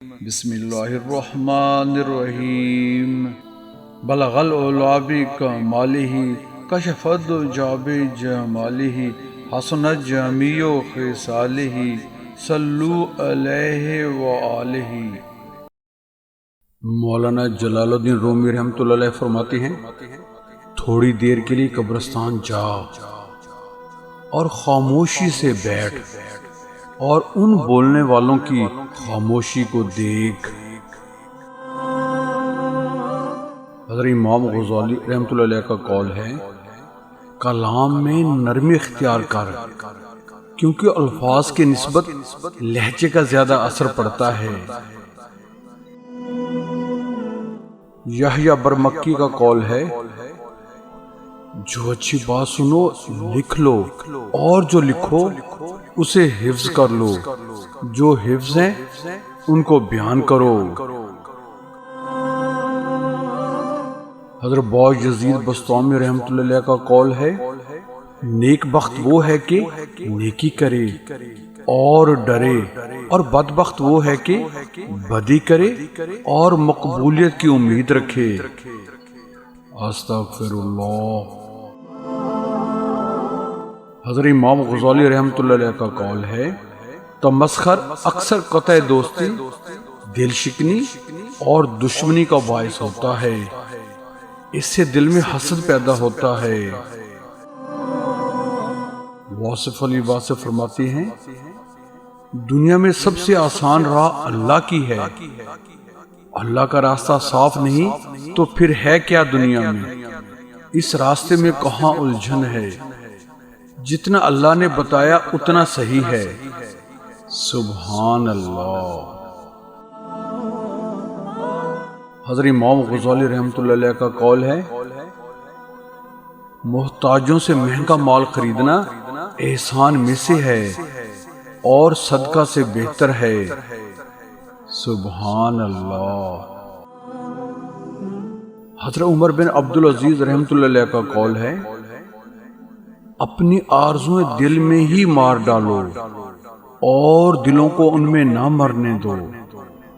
بسم اللہ الرحمن الرحیم بلغ العلا بکمالہ کشف الدجی بجمالہ حسنت جمیع خصالہ صلو علیہ وآلہ۔ مولانا جلال الدین رومی رحمۃ اللہ علیہ فرماتے ہیں، تھوڑی دیر کے لیے قبرستان جا اور خاموشی سے بیٹھ اور ان بولنے والوں کی خاموشی کو دیکھ۔ حضرت امام غزالی رحمۃ اللہ علیہ کا قول ہے، کلام میں نرمی اختیار کر، کیونکہ الفاظ کی نسبت لہجے کا زیادہ اثر پڑتا ہے۔ یحییٰ برمکی کا قول ہے، جو اچھی بات سنو لکھ لو، اور جو لکھو اسے حفظ کر لو، جو حفظ ہیں ان کو بیان کرو۔ حضرت باز یزید بسطامی رحمۃ اللہ علیہ کا قول ہے، نیک بخت وہ ہے کہ نیکی کرے اور ڈرے، اور بدبخت وہ ہے کہ بدی کرے اور مقبولیت کی امید رکھے۔ استغفر اللہ۔ حضرت امام غزالی رحمۃ اللہ علیہ کا قول ہے، تمسخر اکثر قطع دوستی، دل شکنی اور دشمنی کا باعث ہوتا ہے، اس سے دل میں حسد پیدا ہوتا ہے۔ واصف علی واصف فرماتے ہیں، دنیا میں سب سے آسان راہ اللہ کی ہے، اللہ کا راستہ صاف نہیں تو پھر ہے کیا دنیا میں؟ اس راستے میں کہاں الجھن ہے؟ جتنا اللہ نے بتایا اتنا صحیح ہے۔ سبحان اللہ۔ حضرت امام غزالی رحمۃ اللہ علیہ کا قول ہے، محتاجوں سے مہنگا مال خریدنا احسان میں سے ہے اور صدقہ سے بہتر ہے۔ سبحان اللہ۔ حضرت عمر بن عبدالعزیز رحمۃ اللہ علیہ کا قول ہے، اپنی آرزویں دل میں ہی مار ڈالو اور دلوں کو ان میں نہ مرنے دو۔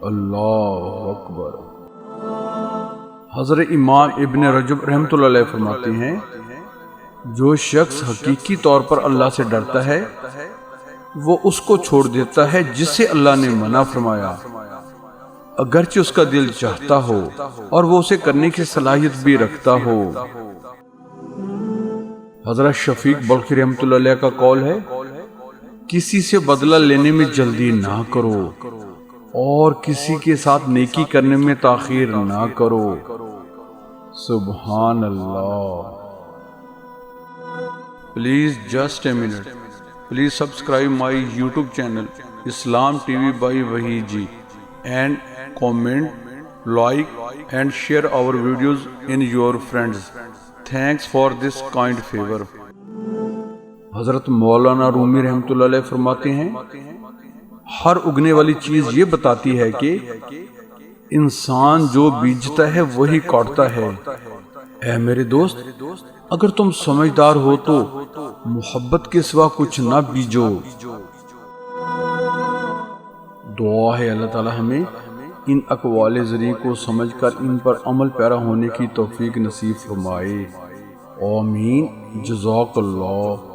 اللہ اکبر۔ حضرت امام ابن رجب رحمۃ اللہ علیہ فرماتے ہیں، جو شخص حقیقی طور پر اللہ سے ڈرتا ہے وہ اس کو چھوڑ دیتا ہے جس سے اللہ نے منع فرمایا، اگرچہ اس کا دل چاہتا ہو اور وہ اسے کرنے کی صلاحیت بھی رکھتا ہو۔ حضرت شفیق بلخی رحمۃ اللہ علیہ کا قول ہے، کسی سے بدلہ لینے میں جلدی نہ کرو اور کسی کے ساتھ نیکی کرنے میں تاخیر نہ کرو۔ سبحان اللہ۔ Please just a minute, please subscribe my YouTube channel Islam T V by Waheed ji, and comment, like and share our videos in your friends. Thanks for this kind favor. حضرت مولانا رومی رحمۃ اللہ علیہ فرماتے ہیں، ہر اگنے والی چیز یہ بتاتی ہے کہ انسان جو بیجتا ہے وہی کاٹتا ہے۔ اے میرے دوست، اگر تم سمجھدار ہو تو محبت کے سوا کچھ نہ بیجو۔ دعا ہے اللہ تعالی ہمیں ان اقوال ذریعے کو سمجھ کر ان پر عمل پیرا ہونے کی توفیق نصیب فرمائے۔ آمین۔ جزاک اللہ۔